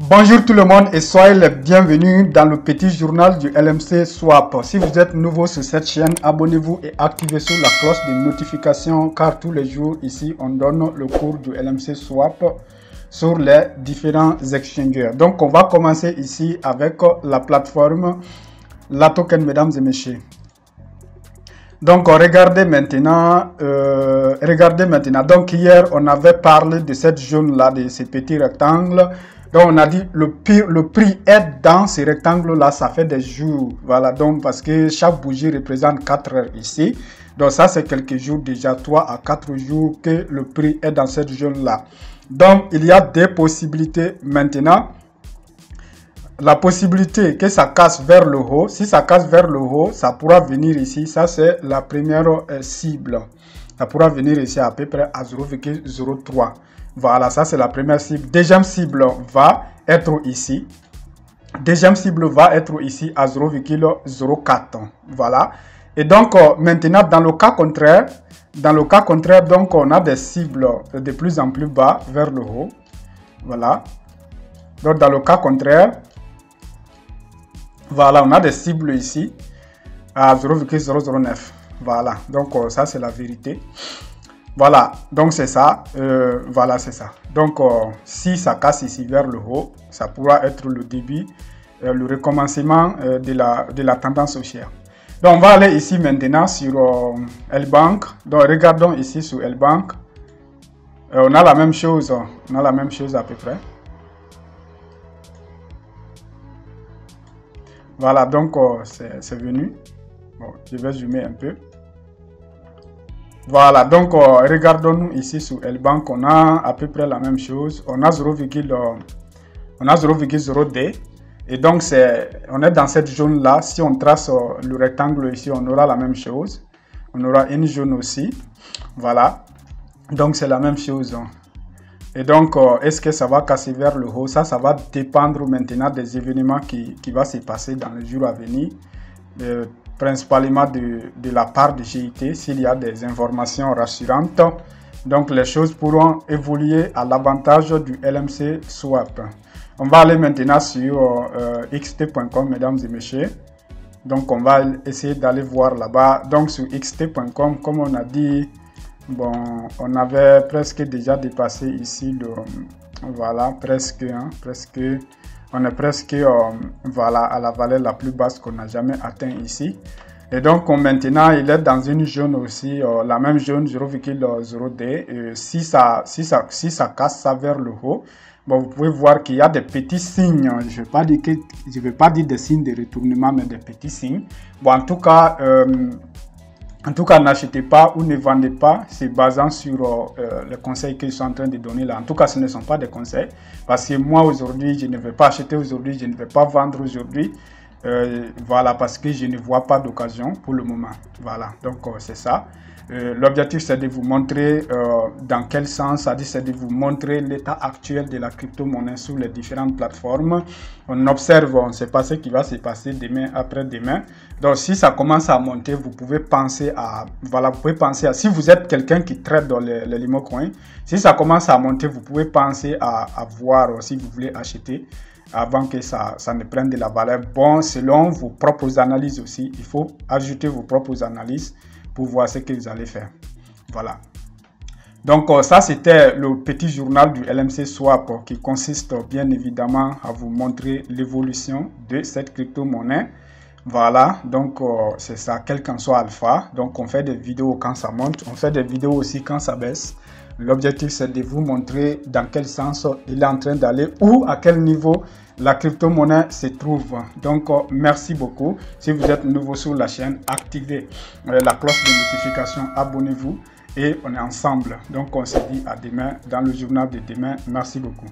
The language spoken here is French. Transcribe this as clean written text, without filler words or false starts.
Bonjour tout le monde et soyez les bienvenus dans le petit journal du LMC Swap. Si vous êtes nouveau sur cette chaîne, abonnez-vous et activez sur la cloche de notification car tous les jours ici on donne le cours du LMC Swap sur les différents exchangers. Donc on va commencer ici avec la plateforme La Token, mesdames et messieurs. Donc regardez maintenant, donc hier on avait parlé de cette zone là, de ces petits rectangles. Donc on a dit le prix est dans ces rectangles là, ça fait des jours, voilà, donc parce que chaque bougie représente 4 heures ici. Donc ça c'est quelques jours déjà, 3 à 4 jours que le prix est dans cette zone là. Donc il y a des possibilités maintenant. La possibilité que ça casse vers le haut, si ça casse vers le haut, ça pourra venir ici, ça c'est la première cible. Ça pourra venir ici à peu près à 0,03. Voilà, ça c'est la première cible. Deuxième cible va être ici. Deuxième cible va être ici à 0,04. Voilà. Et donc maintenant dans le cas contraire, donc on a des cibles de plus en plus bas vers le haut. Voilà. Donc dans le cas contraire, voilà, on a des cibles ici à 0,009. Voilà, donc ça c'est la vérité. Voilà, donc c'est ça. Voilà, c'est ça. Donc si ça casse ici vers le haut, ça pourra être le début, le recommencement de la tendance haussière. Donc on va aller ici maintenant sur L-Bank. Donc regardons ici sur L-Bank. On a la même chose. On a la même chose à peu près. Voilà, donc c'est venu. Bon, je vais zoomer un peu. Voilà, donc regardons-nous ici sur L-Bank, on a à peu près la même chose. On a 0,0D. Et donc, on est dans cette zone-là. Si on trace le rectangle ici, on aura la même chose. On aura une zone aussi. Voilà. Donc, c'est la même chose. Et donc, est-ce que ça va casser vers le haut? Ça va dépendre maintenant des événements qui vont se passer dans les jours à venir. Principalement de la part de GIT, s'il y a des informations rassurantes. Donc, les choses pourront évoluer à l'avantage du LMC Swap. On va aller maintenant sur xt.com, mesdames et messieurs. Donc, on va essayer d'aller voir là-bas. Donc, sur xt.com, comme on a dit, bon, on avait presque déjà dépassé ici le, voilà, presque, on est presque voilà, à la valeur la plus basse qu'on n'a jamais atteint ici. Et donc maintenant il est dans une zone aussi, la même zone 0,0D. Si ça casse ça vers le haut, bon, vous pouvez voir qu'il y a des petits signes. Je ne vais pas dire des signes de retournement, mais des petits signes. Bon, en tout cas, n'achetez pas ou ne vendez pas, c'est basant sur les conseils que je suis en train de donner là. En tout cas, ce ne sont pas des conseils. Parce que moi, aujourd'hui, je ne vais pas acheter aujourd'hui, je ne vais pas vendre aujourd'hui. Voilà, parce que je ne vois pas d'occasion pour le moment. Voilà, donc c'est ça. L'objectif, c'est de vous montrer dans quel sens, c'est de vous montrer l'état actuel de la crypto-monnaie sur les différentes plateformes. On observe, on ne sait pas ce qui va se passer demain, après-demain. Donc, si ça commence à monter, vous pouvez penser à, voilà, vous pouvez penser à, si vous êtes quelqu'un qui traite dans les limo coins, si ça commence à monter, vous pouvez penser à voir si vous voulez acheter avant que ça ne prenne de la valeur. Bon, selon vos propres analyses aussi, il faut ajouter vos propres analyses pour voir ce que vous allez faire. Voilà. Donc ça c'était le petit journal du LMC Swap qui consiste bien évidemment à vous montrer l'évolution de cette crypto-monnaie. Voilà, donc c'est ça, quel qu'en soit alpha. Donc on fait des vidéos quand ça monte, on fait des vidéos aussi quand ça baisse. L'objectif c'est de vous montrer dans quel sens il est en train d'aller ou à quel niveau la crypto-monnaie se trouve. Donc merci beaucoup. Si vous êtes nouveau sur la chaîne, activez la cloche de notification, abonnez-vous et on est ensemble. Donc on se dit à demain dans le journal de demain. Merci beaucoup.